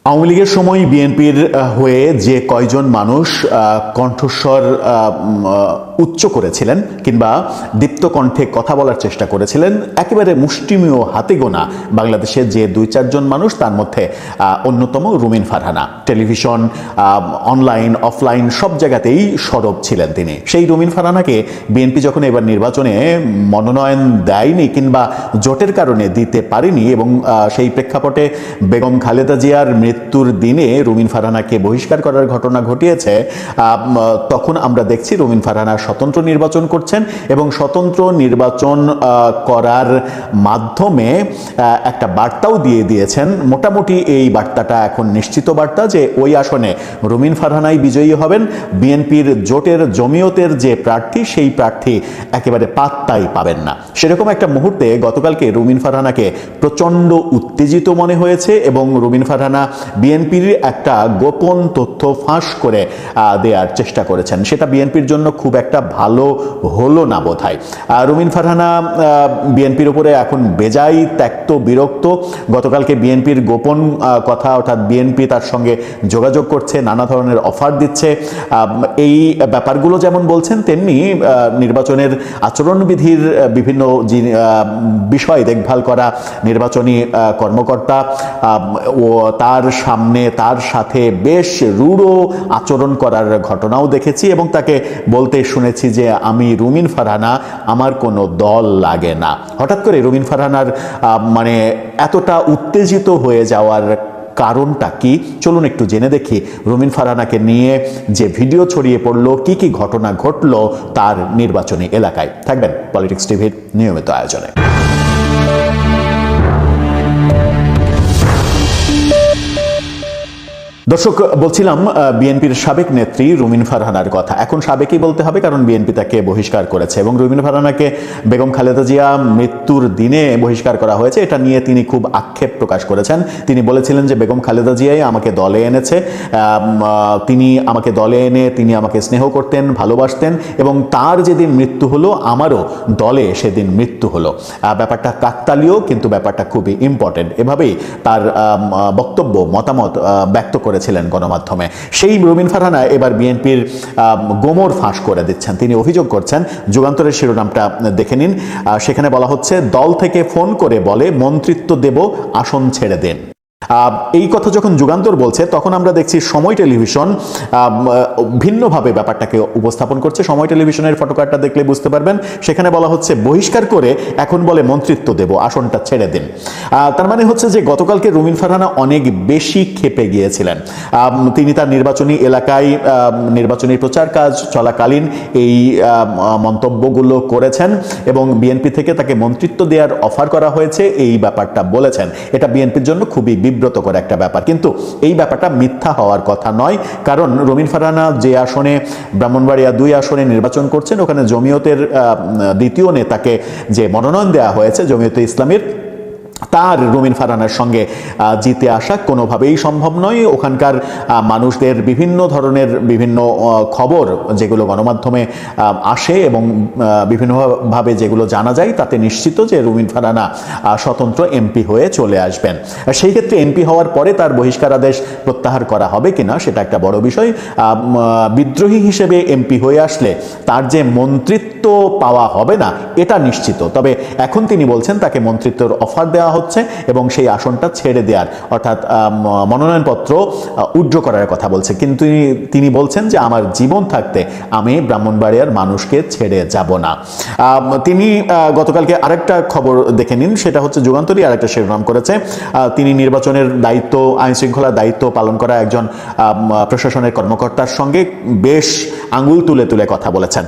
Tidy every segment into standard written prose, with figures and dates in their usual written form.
আওয়ামী লীগের সময় বিএনপির হয়ে যে কয়জন মানুষ কণ্ঠস্বর উচ্চ করেছিলেন কিংবা দীপ্ত কণ্ঠে কথা বলার চেষ্টা করেছিলেন, একেবারে মুষ্টিমেয় হাতে গোনা বাংলাদেশের যে 2-4 জন মানুষ, তার মধ্যে অন্যতম রুমিন ফারহানা। টেলিভিশন, অনলাইন, অফলাইন সব জায়গাতেই সরব ছিলেন তিনি। সেই রুমিন ফারহানাকে বিএনপি যখন এবার নির্বাচনে মনোনয়ন দেয়নি কিংবা জোটের কারণে দিতে পারেনি এবং সেই প্রেক্ষাপটে বেগম খালেদা জিয়ার মৃত্যুর দিনে রুমিন ফারহানাকে বহিষ্কার করার ঘটনা ঘটিয়েছে, তখন আমরা দেখছি রুমিন ফারহানা স্বতন্ত্র নির্বাচন করছেন এবং স্বতন্ত্র নির্বাচন করার মাধ্যমে একটা বার্তাও দিয়ে দিয়েছেন। মোটামুটি এই বার্তাটা এখন নিশ্চিত বার্তা যে ওই আসনে রুমিন ফারহানাই বিজয়ী হবেন। বিএনপির জোটের জমিয়তের যে প্রার্থী, সেই প্রার্থী একেবারে পাত্তাই পাবেন না। সেরকম একটা মুহূর্তে গতকালকে রুমিন ফারহানাকে প্রচণ্ড উত্তেজিত মনে হয়েছে এবং রুমিন ফারহানা বিএনপির একটা গোপন তথ্য ফাঁস করে দেওয়ার চেষ্টা করেছেন। সেটা বিএনপির জন্য খুব একটা ভালো হলো না বোধহয়। রুমিন ফারহানা বিএনপির উপরে এখন বেজায় ত্যক্ত, বিরক্ত। গতকালকে বিএনপির গোপন কথা, অর্থাৎ বিএনপি তার সঙ্গে যোগাযোগ করছে, নানা ধরনের অফার দিচ্ছে। এই ব্যাপারগুলো যেমন বলছেন, তেমনি নির্বাচনের আচরণবিধির বিভিন্ন বিষয় দেখভাল করা নির্বাচনী কর্মকর্তা ও তার সামনে তার সাথে বেশ রূঢ় আচরণ করার ঘটনাও দেখেছি এবং তাকে বলতে শুনেছি যে আমি রুমিন ফারহানা, আমার কোনো দল লাগে না। হঠাৎ করে রুমিন ফারহানার মানে এতটা উত্তেজিত হয়ে যাওয়ার কারণটা কি, চলুন একটু জেনে দেখি। রুমিন ফারহানাকে নিয়ে যে ভিডিও ছড়িয়ে পড়লো, কি কি ঘটনা ঘটলো তার নির্বাচনী এলাকায়। থাকবেন পলিটিক্স টিভির নিয়মিত আয়োজনে। দর্শক, বলছিলাম বিএনপির সাবেক নেত্রী রুমিন ফারহানার কথা। এখন সাবেকই বলতে হবে, কারণ বিএনপি তাকে বহিষ্কার করেছে এবং রুমিন ফারহানাকে বেগম খালেদা জিয়া মৃত্যুর দিনে বহিষ্কার করা হয়েছে, এটা নিয়ে তিনি খুব আক্ষেপ প্রকাশ করেছেন। তিনি বলেছিলেন যে বেগম খালেদা জিয়াই আমাকে দলে এনেছে, তিনি আমাকে দলে এনে তিনি আমাকে স্নেহ করতেন, ভালোবাসতেন এবং তার যেদিন মৃত্যু হলো আমারও দলে সেদিন মৃত্যু হলো। ব্যাপারটা কাকতালীয়, কিন্তু ব্যাপারটা খুবই ইম্পর্টেন্ট। এভাবেই তার বক্তব্য, মতামত ব্যক্ত করেছিলেন গণমাধ্যমে। সেই রুমিন ফারহানা এবার বিএনপির গোমর ফাঁস করে দিচ্ছেন। তিনি অভিযোগ করছেন, যুগান্তরের শিরোনামটা দেখে নিন। সেখানে বলা হচ্ছে, দল থেকে ফোন করে বলে মন্ত্রিত্ব দেব, আসন ছেড়ে দেন। এই কথা যখন যুগান্তর বলছে, তখন আমরা দেখছি সময় টেলিভিশন ভিন্নভাবে ব্যাপারটাকে উপস্থাপন করছে। সময় টেলিভিশনের ফটোকার্ডটা দেখলে বুঝতে পারবেন। সেখানে বলা হচ্ছে বহিষ্কার করে এখন বলে মন্ত্রিত্ব দেব, আসনটা ছেড়ে দিন। তার মানে হচ্ছে যে গতকালকে রুমিন ফারহানা অনেক বেশি ক্ষেপে গিয়েছিলেন। তিনি তার নির্বাচনী এলাকায় নির্বাচনী প্রচার কাজ চলাকালীন এই মন্তব্যগুলো করেছেন এবং বিএনপি থেকে তাকে মন্ত্রিত্ব দেওয়ার অফার করা হয়েছে, এই ব্যাপারটা বলেছেন। এটা বিএনপির জন্য খুবই বিব্রতকর একটা ব্যাপার, কিন্তু এই ব্যাপারটা মিথ্যা হওয়ার কথা নয়। কারণ রুমিন ফারহানা যে আসনে, ব্রাহ্মণবাড়িয়া 2 আসনে নির্বাচন করছেন, ওখানে জমিয়তের দ্বিতীয় নেতাকে যে মনোনয়ন দেওয়া হয়েছে জমিয়তে ইসলামীর, তার রুমিন ফারহানার সঙ্গে জিতে আসা কোনোভাবেই সম্ভব নয়। ওখানকার মানুষদের বিভিন্ন ধরনের বিভিন্ন খবর যেগুলো গণমাধ্যমে আসে এবং বিভিন্নভাবে যেগুলো জানা যায়, তাতে নিশ্চিত যে রুমিন ফারহানা স্বতন্ত্র এমপি হয়ে চলে আসবেন। সেই ক্ষেত্রে এমপি হওয়ার পরে তার বহিষ্কারাদেশ প্রত্যাহার করা হবে কিনা সেটা একটা বড় বিষয়। বিদ্রোহী হিসেবে এমপি হয়ে আসলে তার যে মন্ত্রিত্ব পাওয়া হবে না, এটা নিশ্চিত। তবে এখন তিনি বলছেন তাকে মন্ত্রিত্বের অফার দেওয়া হচ্ছে এবং সেই আসনটা ছেড়ে দেওয়ার, অর্থাৎ মনোনয়নপত্র উইথড্র করার কথা বলছে। কিন্তু তিনি বলছেন যে আমার জীবন থাকতে আমি ব্রাহ্মণবাড়িয়ার মানুষকে ছেড়ে যাব না। তিনি গতকালকে আরেকটা খবর দেখে নিন, সেটা হচ্ছে যুগান্তরই আরেকটা শিরোনাম করেছে। তিনি নির্বাচনের দায়িত্ব, আইন শৃঙ্খলার দায়িত্ব পালন করা একজন প্রশাসনের কর্মকর্তার সঙ্গে বেশ আঙুল তুলে তুলে কথা বলেছেন।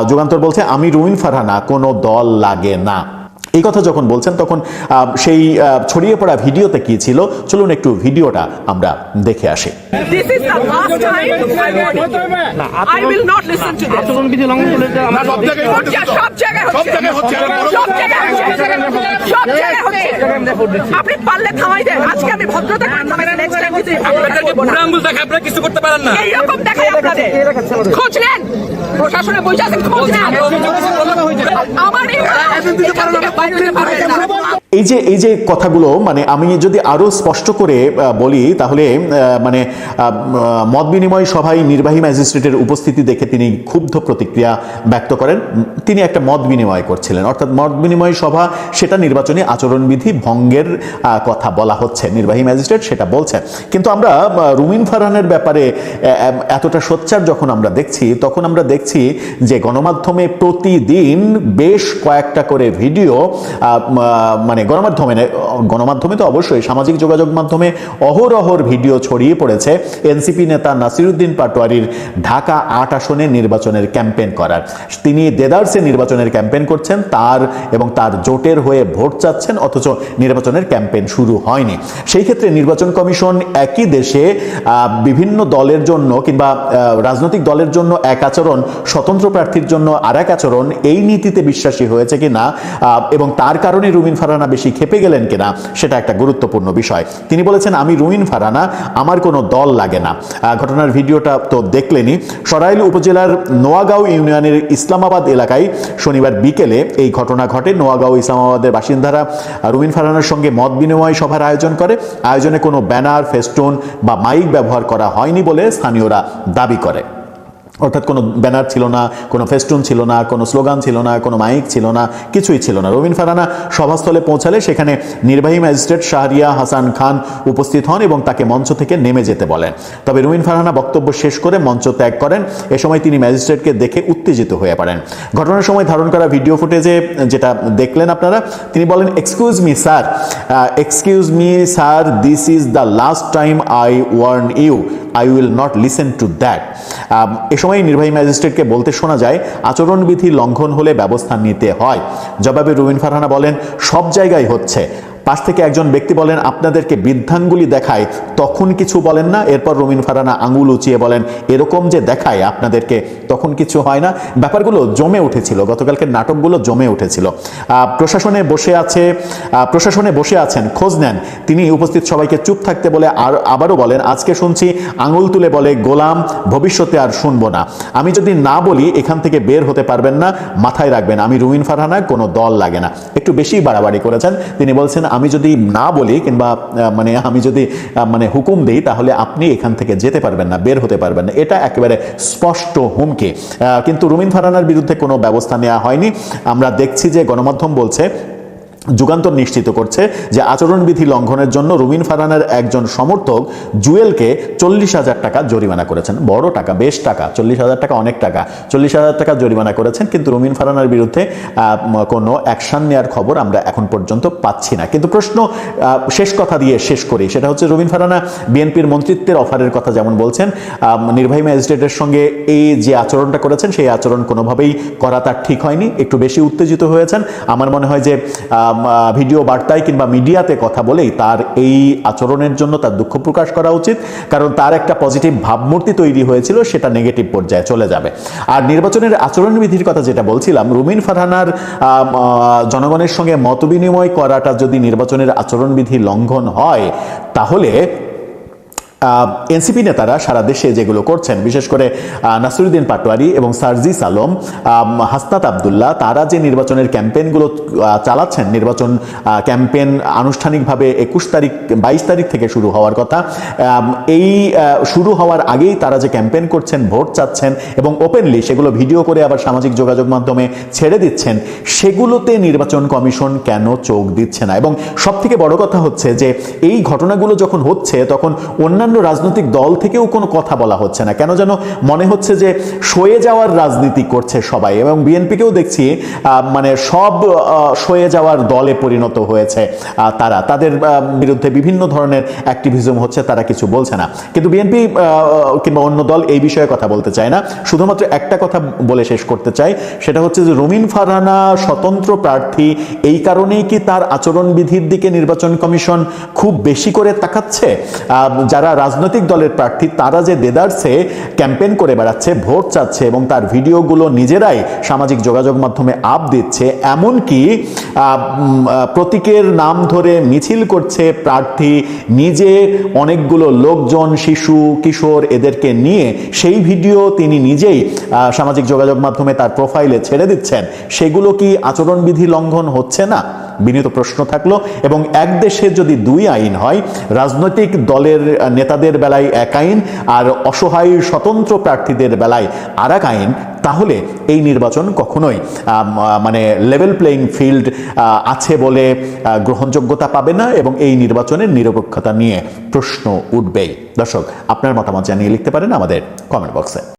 যুগান্তর বলছে, আমি রুমিন ফারহানা, কোনো দল লাগে না। এই কথা যখন বলছেন তখন সেই ছড়িয়ে পড়া ভিডিওতে কি ছিল, চলুন একটু ভিডিওটা আমরা দেখে আসি। আপনি পারলে থামাই দেন, আজকে আমি ভদ্রতা কিছু করতে পারেন না, এইরকম দেখাই আপনাদের। খোঁজ নেন, প্রশাসনে বসে আছেন, খোঁজ নেন। আমার এই যে কথাগুলো মানে আমি যদি আরো স্পষ্ট করে বলি তাহলে মানে মত বিনিময় সভায় নির্বাহী ম্যাজিস্ট্রেটের উপস্থিতি দেখে তিনি ক্ষুব্ধ প্রতিক্রিয়া ব্যক্ত করেন। তিনি একটা মত বিনিময় করছিলেন, অর্থাৎ মত বিনিময় সভা সেটা নির্বাচনী আচরণবিধি ভঙ্গের কথা বলা হচ্ছে, নির্বাহী ম্যাজিস্ট্রেট সেটা বলছেন। কিন্তু আমরা রুমিন ফারহানের ব্যাপারে এতটা সোচ্চার যখন আমরা দেখছি, তখন আমরা দেখছি যে গণমাধ্যমে প্রতিদিন বেশ কয়েকটা করে ভিডিও, মানে গণমাধ্যমে তো অবশ্যই সামাজিক যোগাযোগ মাধ্যমে অহরহর ভিডিও ছড়িয়ে পড়েছে এনসিপি নেতা নাসিরউদ্দিন পাটোয়ারির ঢাকা ৮ আসনে নির্বাচনের ক্যাম্পেইন করার। তিনি দেদারসে নির্বাচনের ক্যাম্পেইন করছেন, এবং তার জোটের হয়ে ভোট চাচ্ছেন, অথচ নির্বাচনের ক্যাম্পেইন শুরু হয়নি। সেই ক্ষেত্রে নির্বাচন কমিশন একই দেশে বিভিন্ন দলের জন্য কিংবা রাজনৈতিক দলের জন্য এক আচরণ, স্বতন্ত্র প্রার্থীর জন্য আর এক আচরণ, এই নীতিতে বিশ্বাসী হয়েছে কিনা এবং তার কারণে রুমিন ফারহানা বেশি খেপে গেলেন কিনা সেটা একটা গুরুত্বপূর্ণ বিষয়। তিনি বলেছেন, আমি রুমিন ফারহানা, আমার কোনো দল লাগে না। ঘটনার ভিডিওটা তো দেখলেনি। সরাইল উপজেলার নোয়াগাঁও ইউনিয়নের ইসলামাবাদ এলাকায় শনিবার বিকেলে এই ঘটনা ঘটে। নোয়াগাঁও ইসলামাবাদের বাসিন্দারা রুমিন ফারহানার সঙ্গে মত বিনিময় সভার আয়োজন করে। আয়োজনে কোনো ব্যানার, ফেস্টুন বা মাইক ব্যবহার করা হয়নি বলে স্থানীয়রা দাবি করে। অর্থাৎ কোনো ব্যানার ছিল না, কোনো ফেস্টুন ছিল না, কোনো স্লোগান ছিল না, কোনো মাইক ছিল না, কিছুই ছিল না। রুমিন ফারহানা সভাস্থলে পৌঁছালে সেখানে নির্বাহী ম্যাজিস্ট্রেট শাহরিয়া হাসান খান উপস্থিত হন এবং তাকে মঞ্চ থেকে নেমে যেতে বলেন। তবে রুমিন ফারহানা বক্তব্য শেষ করে মঞ্চ ত্যাগ করেন। এ সময় তিনি ম্যাজিস্ট্রেটকে দেখে উত্তেজিত হয়ে পড়েন। ঘটনার সময় ধারণ করা ভিডিও ফুটেজে যেটা দেখলেন আপনারা, তিনি বলেন, excuse me sir, this is the last time I warn you, I will not listen to that. এ সময় নির্বাহী ম্যাজিস্ট্রেটকে বলতে শোনা যায়, আচরণবিধি লঙ্ঘন হলে ব্যবস্থা নিতে হয়। জবাবে রুমিন ফারহানা বলেন, সব জায়গায় হচ্ছে। পাশ থেকে একজন ব্যক্তি বলেন, আপনাদেরকে বৃদ্ধাঙ্গুলি দেখায় তখন কিছু বলেন না? এরপর রুমিন ফারহানা আঙুল উঁচিয়ে বলেন, এরকম যে দেখায় আপনাদেরকে তখন কিছু হয় না। ব্যাপারগুলো জমে উঠেছিল, গতকালকের নাটকগুলো জমে উঠেছিল। প্রশাসনে বসে আছেন, খোঁজ নেন। তিনি উপস্থিত সবাইকে চুপ থাকতে বলে আবারও বলেন, আজকে শুনছি, আঙুল তুলে বলে, গোলাম, ভবিষ্যতে আর শুনবো না। আমি যদি না বলি এখান থেকে বের হতে পারবেন না, মাথায় রাখবেন, আমি রুমিন ফারহানা, কোনো দল লাগে না। একটু বেশি বাড়াবাড়ি করেছেন। তিনি বলছেন, আমি যদি না বলি কিংবা আমি যদি হুকুম দিই তাহলে আপনি এখান থেকে যেতে পারবেন না, বের হতে পারবেন না। এটা একেবারে স্পষ্ট হুমকি। কিন্তু রুমিন ফারহানার বিরুদ্ধে কোনো ব্যবস্থা নেওয়া হয়নি। আমরা দেখছি যে গণমাধ্যম বলছে, যুগান্তর নিশ্চিত করছে যে আচরণবিধি লঙ্ঘনের জন্য রুমিন ফারহানার একজন সমর্থক জুয়েলকে 40,000 টাকা জরিমানা করেছেন। বড় টাকা, বেশ টাকা, 40,000 টাকা অনেক টাকা। 40,000 টাকা জরিমানা করেছেন, কিন্তু রুমিন ফারহানার বিরুদ্ধে কোনো অ্যাকশন নেওয়ার খবর আমরা এখন পর্যন্ত পাচ্ছি না। কিন্তু প্রশ্ন শেষ কথা দিয়ে শেষ করি, সেটা হচ্ছে, রুমিন ফারহানা বিএনপির মন্ত্রিত্বের অফারের কথা যেমন বলছেন, নির্বাহী ম্যাজিস্ট্রেটের সঙ্গে এই যে আচরণটা করেছেন সেই আচরণ কোনোভাবেই করা তার ঠিক হয়নি। একটু বেশি উত্তেজিত হয়েছেন। আমার মনে হয় যে ভিডিও বার্তায় কিংবা মিডিয়াতে কথা বলেই তার এই আচরণের জন্য তার দুঃখ প্রকাশ করা উচিত, কারণ তার একটা পজিটিভ ভাবমূর্তি তৈরি হয়েছিল, সেটা নেগেটিভ পর্যায়ে চলে যাবে। আর নির্বাচনের আচরণবিধির কথা যেটা বলছিলাম, রুমিন ফারহানার জনগণের সঙ্গে মতবিনিময় করাটা যদি নির্বাচনের আচরণবিধি লঙ্ঘন হয়, তাহলে এনসিপি নেতারা সারা দেশে যেগুলো করছেন, বিশেষ করে নাসিরউদ্দিন পাটোয়ারি এবং সার্জিস আলম, হাসনাত আবদুল্লাহ, তারা যে নির্বাচনের ক্যাম্পেইনগুলো চালাচ্ছেন, নির্বাচন ক্যাম্পেইন আনুষ্ঠানিকভাবে 22 তারিখ থেকে শুরু হওয়ার কথা, এই শুরু হওয়ার আগেই তারা যে ক্যাম্পেইন করছেন, ভোট চাচ্ছেন এবং ওপেনলি সেগুলো ভিডিও করে আবার সামাজিক যোগাযোগ মাধ্যমে ছেড়ে দিচ্ছেন, সেগুলোতে নির্বাচন কমিশন কেন চোখ দিচ্ছে না? এবং সবথেকে বড় কথা হচ্ছে যে এই ঘটনাগুলো যখন হচ্ছে, তখন অন্যান্য রাজনৈতিক দল থেকেও কোনো কথা বলা হচ্ছে না। কেন যেন মনে হচ্ছে যে সয়ে যাওয়ার রাজনীতি করছে সবাই, এবং বিএনপিকেও দেখছি সব সয়ে যাওয়ার দলে পরিণত হয়েছে। তাদের বিরুদ্ধে বিভিন্ন ধরনের অ্যাক্টিভিজম হচ্ছে, তারা কিছু বলছে না। কিন্তু বিএনপি কিংবা অন্য দল এই বিষয়ে কথা বলতে চায় না। শুধুমাত্র একটা কথা বলে শেষ করতে চাই, সেটা হচ্ছে যে রুমিন ফারহানা স্বতন্ত্র প্রার্থী, এই কারণেই কি তার আচরণবিধির দিকে নির্বাচন কমিশন খুব বেশি করে তাকাচ্ছে? যারা রাজনৈতিক দলের প্রার্থী, তারা যে দেদারসে ক্যাম্পেইন করে বেড়াচ্ছে, ভোট চাচ্ছে এবং তার ভিডিওগুলো নিজেরাই সামাজিক যোগাযোগ মাধ্যমে আপ দিচ্ছে, এমনকি প্রতীকের নাম ধরে মিছিল করছে প্রার্থী নিজে, অনেকগুলো লোকজন, শিশু, কিশোর, এদেরকে নিয়ে সেই ভিডিও তিনি নিজেই সামাজিক যোগাযোগ মাধ্যমে তার প্রোফাইলে ছেড়ে দিচ্ছেন। সেগুলো কি আচরণবিধি লঙ্ঘন হচ্ছে না? বিনীত প্রশ্ন থাকলো। এবং এক দেশে যদি দুই আইন হয়, রাজনৈতিক দলের নেতাদের বেলায় এক আইন আর অসহায় স্বতন্ত্র প্রার্থীদের বেলায় আর এক আইন, তাহলে এই নির্বাচন কখনোই মানে লেভেল প্লেইং ফিল্ড আছে বলে গ্রহণযোগ্যতা পাবে না এবং এই নির্বাচনের নিরপেক্ষতা নিয়ে প্রশ্ন উঠবেই। দর্শক, আপনার মতামত জানিয়ে লিখতে পারেন আমাদের কমেন্ট বক্সে।